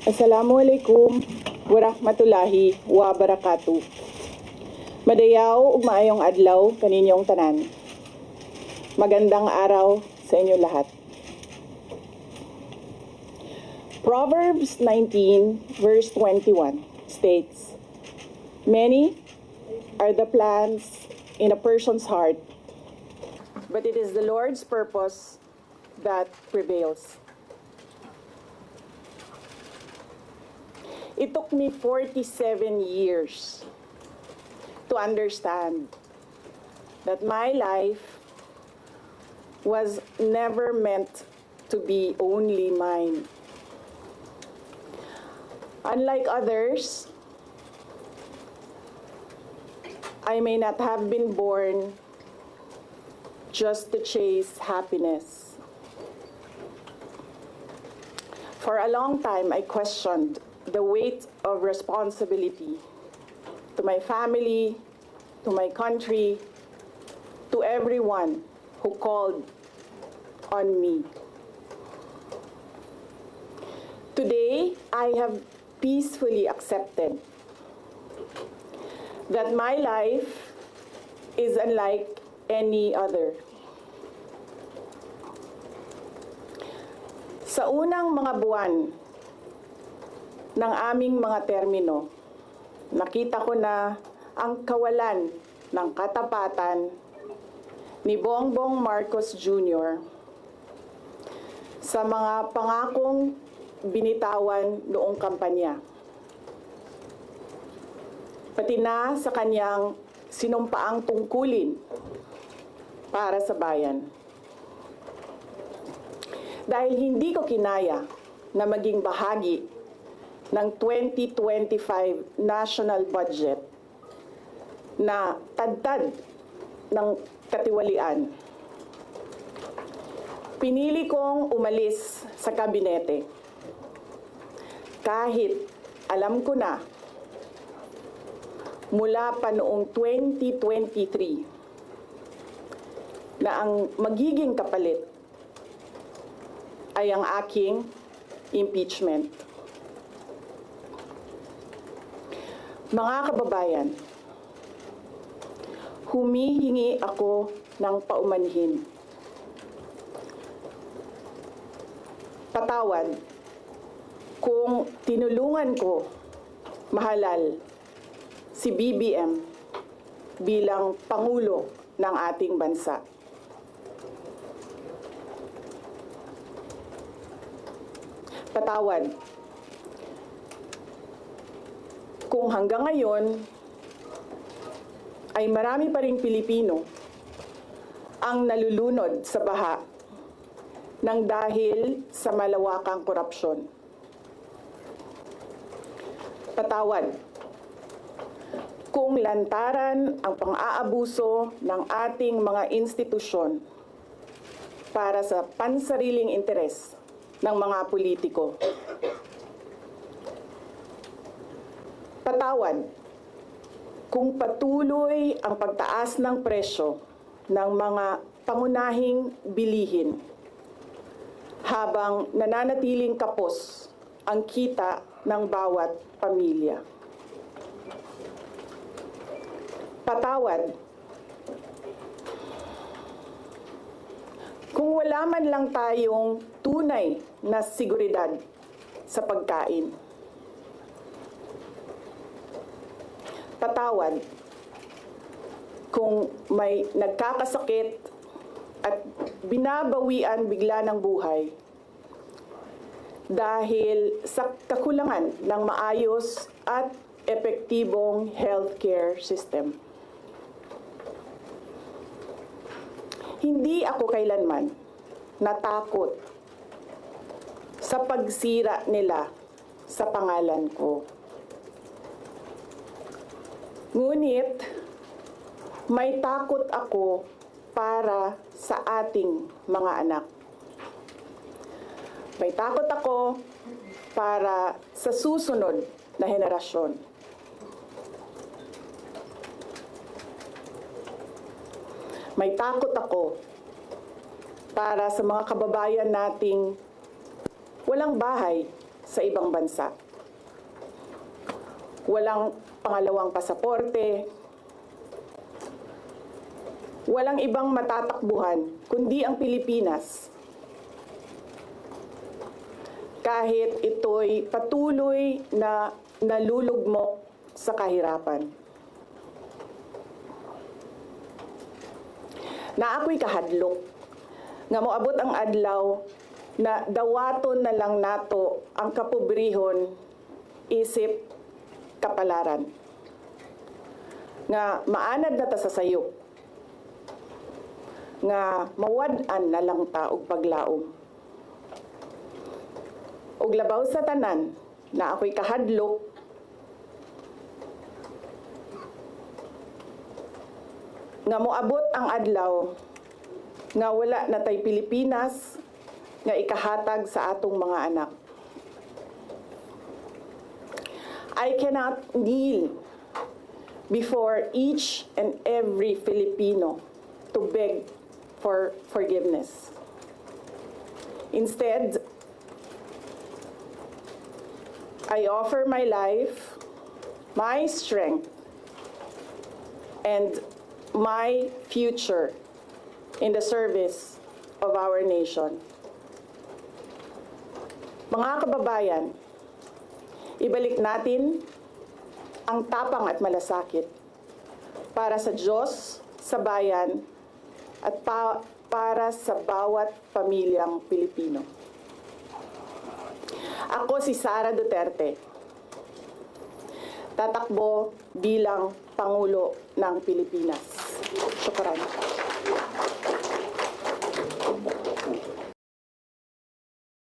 Assalamualaikum warahmatullahi wabarakatuh. Madayaw ug maayong adlaw kaninyong tanan. Magandang araw sa inyo lahat. Proverbs 19 verse 21 states, "Many are the plans in a person's heart, but it is the Lord's purpose that prevails." It took me 47 years to understand that my life was never meant to be only mine. Unlike others, I may not have been born just to chase happiness. For a long time, I questioned the weight of responsibility to my family, to my country, to everyone who called on me. Today, I have peacefully accepted that my life is unlike any other. Sa unang mga buwan ng aming mga termino, nakita ko na ang kawalan ng katapatan ni Bongbong Marcos Jr. sa mga pangakong binitawan noong kampanya, pati na sa kanyang sinumpaang tungkulin para sa bayan. Dahil hindi ko kinaya na maging bahagi ng 2025 national budget na tadtad ng katiwalian, pinili kong umalis sa kabinete kahit alam ko na mula pa noong 2023 na ang magiging kapalit ay ang aking impeachment. Mga kababayan, humihingi ako ng paumanhin. Patawad kung tinulungan ko mahalal si BBM bilang Pangulo ng ating bansa. Patawad kung hanggang ngayon ay marami pa ring Pilipino ang nalulunod sa baha ng dahil sa malawakang korupsyon. Patawad kung lantaran ang pang-aabuso ng ating mga institusyon para sa pansariling interes ng mga politiko. Patawad kung patuloy ang pagtaas ng presyo ng mga pangunahing bilihin habang nananatiling kapos ang kita ng bawat pamilya. Patawad kung wala man lang tayong tunay na seguridad sa pagkain. Patawad kung may nagkakasakit at binabawian bigla ng buhay dahil sa kakulangan ng maayos at epektibong healthcare system. Hindi ako kailanman natakot sa pagsira nila sa pangalan ko. Ngunit, may takot ako para sa ating mga anak. May takot ako para sa susunod na henerasyon. May takot ako para sa mga kababayan nating walang bahay sa ibang bansa. Walang pangalawang pasaporte, walang ibang matatakbuhan kundi ang Pilipinas. Kahit ito'y patuloy na nalulugmok sa kahirapan. Na ako'y kahadlok, nga moabot ang adlaw na dawaton na lang nato ang kapobrihon isip kapalaran. Nga maanad na ta sa sayop, nga mawad-an na lang ta og paglaom. Og labaw sa tanan na ako'y kahadlok, nga moabot ang adlaw nga wala na tay Pilipinas nga ikahatag sa atong mga anak. I cannot kneel before each and every Filipino to beg for forgiveness. Instead, I offer my life, my strength, and my future in the service of our nation. Mga kababayan, ibalik natin ang tapang at malasakit para sa Diyos, sa bayan, at para sa bawat pamilyang Pilipino. Ako si Sara Duterte, tatakbo bilang Pangulo ng Pilipinas. Syukran.